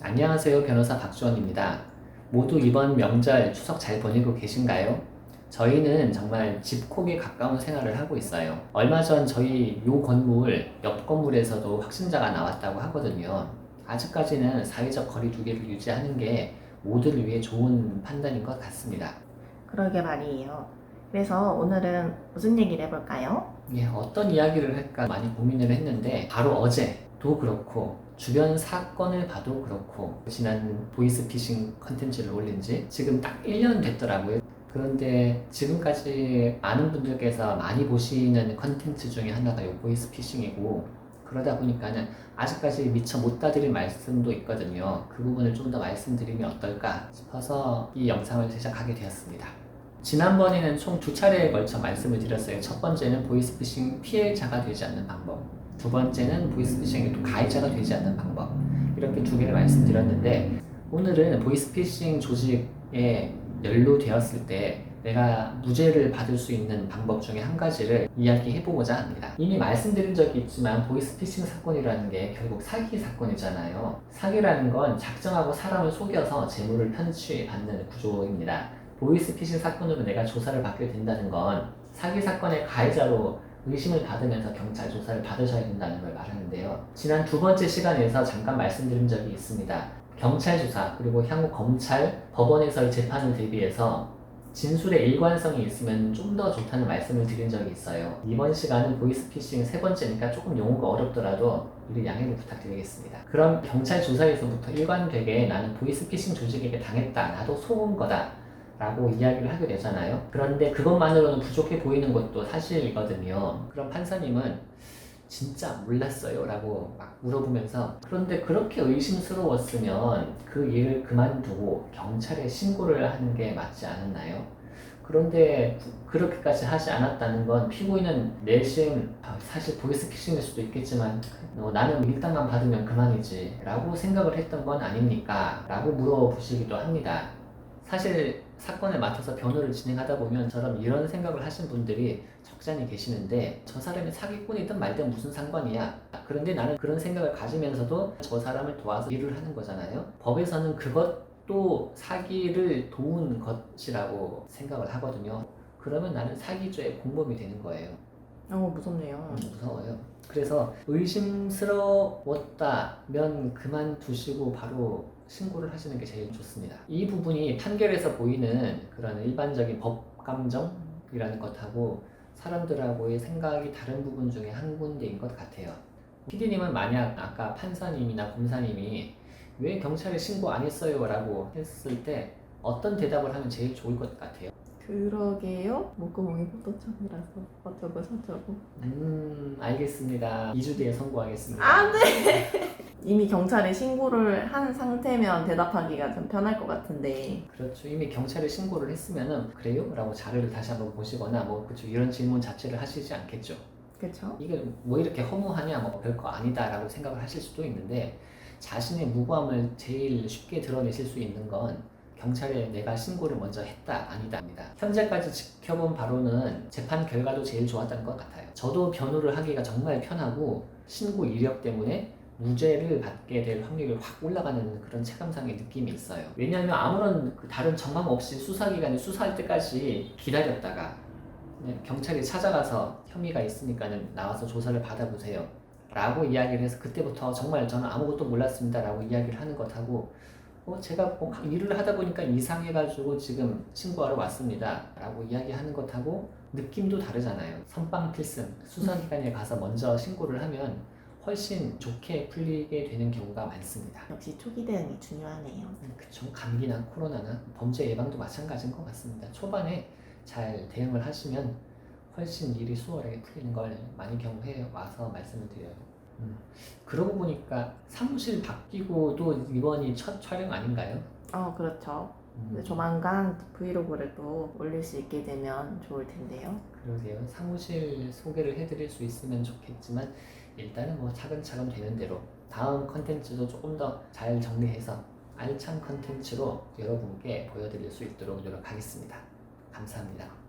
안녕하세요. 변호사 박주원입니다. 모두 이번 명절 추석 잘 보내고 계신가요? 저희는 정말 집콕에 가까운 생활을 하고 있어요. 얼마 전 저희 요 건물, 옆 건물에서도 확진자가 나왔다고 하거든요. 아직까지는 사회적 거리 두기를 유지하는 게 모두를 위해 좋은 판단인 것 같습니다. 그러게 말이에요. 그래서 오늘은 무슨 얘기를 해볼까요? 예, 어떤 이야기를 할까 많이 고민을 했는데 바로 어제도 그렇고 주변 사건을 봐도 그렇고 지난 보이스피싱 컨텐츠를 올린 지 지금 딱 1년 됐더라고요. 그런데 지금까지 많은 분들께서 많이 보시는 컨텐츠 중에 하나가 이 보이스피싱이고 그러다 보니까는 아직까지 미처 못 다드린 말씀도 있거든요. 그 부분을 좀 더 말씀드리면 어떨까 싶어서 이 영상을 제작하게 되었습니다. 지난번에는 총 2차례에 걸쳐 말씀을 드렸어요. 첫 번째는 보이스피싱 피해자가 되지 않는 방법, 두 번째는 보이스피싱의 또 가해자가 되지 않는 방법, 이렇게 2개를 말씀드렸는데 오늘은 보이스피싱 조직에 연루되었을 때 내가 무죄를 받을 수 있는 방법 중에 한 가지를 이야기해보고자 합니다. 이미 말씀드린 적이 있지만 보이스피싱 사건이라는 게 결국 사기 사건이잖아요. 사기라는 건 작정하고 사람을 속여서 재물을 편취받는 구조입니다. 보이스피싱 사건으로 내가 조사를 받게 된다는 건 사기 사건의 가해자로 의심을 받으면서 경찰 조사를 받으셔야 된다는 걸 말하는데요. 지난 2번째 시간에서 잠깐 말씀드린 적이 있습니다. 경찰 조사 그리고 향후 검찰, 법원에서의 재판을 대비해서 진술의 일관성이 있으면 좀 더 좋다는 말씀을 드린 적이 있어요. 이번 시간은 보이스피싱 3번째니까 조금 용어가 어렵더라도 미리 양해를 부탁드리겠습니다. 그럼 경찰 조사에서부터 일관되게 나는 보이스피싱 조직에게 당했다, 나도 속은 거다 라고 이야기를 하게 되잖아요. 그런데 그것만으로는 부족해 보이는 것도 사실이거든요. 그럼 판사님은 진짜 몰랐어요 라고 막 물어보면서 그런데 그렇게 의심스러웠으면 그 일을 그만두고 경찰에 신고를 하는 게 맞지 않았나요? 그런데 그렇게까지 하지 않았다는 건 피고인은 내심 사실 보이스피싱일 수도 있겠지만 나는 일당만 받으면 그만이지 라고 생각을 했던 건 아닙니까? 라고 물어보시기도 합니다. 사실 사건을 맡아서 변호를 진행하다 보면 저런 이런 생각을 하신 분들이 적잖이 계시는데 저 사람이 사기꾼이든 말든 무슨 상관이야. 그런데 나는 그런 생각을 가지면서도 저 사람을 도와서 일을 하는 거잖아요. 법에서는 그것도 사기를 도운 것이라고 생각을 하거든요. 그러면 나는 사기죄의 공범이 되는 거예요. 무섭네요. 무서워요. 그래서 의심스러웠다면 그만두시고 바로 신고를 하시는 게 제일 좋습니다. 이 부분이 판결에서 보이는 그런 일반적인 법 감정이라는 것하고 사람들하고의 생각이 다른 부분 중에 한 군데인 것 같아요. PD님은 만약 아까 판사님이나 검사님이 왜 경찰에 신고 안 했어요? 라고 했을 때 어떤 대답을 하면 제일 좋을 것 같아요? 그러게요. 목구멍이 포도청이라서 어쩌고 저쩌고. 알겠습니다. 2주 뒤에 선고하겠습니다. 안 돼! 이미 경찰에 신고를 한 상태면 대답하기가 좀 편할 것 같은데. 그렇죠. 이미 경찰에 신고를 했으면은 그래요? 라고 자료를 다시 한번 보시거나 뭐 그렇죠. 이런 질문 자체를 하시지 않겠죠. 그쵸? 이게 뭐 이렇게 허무하냐 뭐 별거 아니다 라고 생각을 하실 수도 있는데 자신의 무고함을 제일 쉽게 드러내실 수 있는 건 경찰에 내가 신고를 먼저 했다 아니다입니다. 현재까지 지켜본 바로는 재판 결과도 제일 좋았다는 것 같아요. 저도 변호를 하기가 정말 편하고 신고 이력 때문에 무죄를 받게 될 확률이 확 올라가는 그런 체감상의 느낌이 있어요. 왜냐하면 아무런 다른 정황 없이 수사기관이 수사할 때까지 기다렸다가 경찰이 찾아가서 혐의가 있으니까는 나와서 조사를 받아보세요 라고 이야기를 해서 그때부터 정말 저는 아무것도 몰랐습니다 라고 이야기를 하는 것하고 제가 뭐 일을 하다 보니까 이상해가지고 지금 신고하러 왔습니다 라고 이야기하는 것하고 느낌도 다르잖아요. 선빵 필승, 수사기관에 가서 먼저 신고를 하면 훨씬 좋게 풀리게 되는 경우가 많습니다. 역시 초기 대응이 중요하네요. 그쵸. 감기나 코로나나 범죄 예방도 마찬가지인 것 같습니다. 초반에 잘 대응을 하시면 훨씬 일이 수월하게 풀리는 걸 많이 경험해 와서 말씀을 드려요. 그러고 보니까 사무실 바뀌고도 이번이 첫 촬영 아닌가요? 그렇죠. 조만간 브이로그를 또 올릴 수 있게 되면 좋을 텐데요. 그러게요. 사무실 소개를 해드릴 수 있으면 좋겠지만 일단은 뭐 차근차근 되는 대로 다음 컨텐츠도 조금 더 잘 정리해서 알찬 컨텐츠로 여러분께 보여드릴 수 있도록 노력하겠습니다. 감사합니다.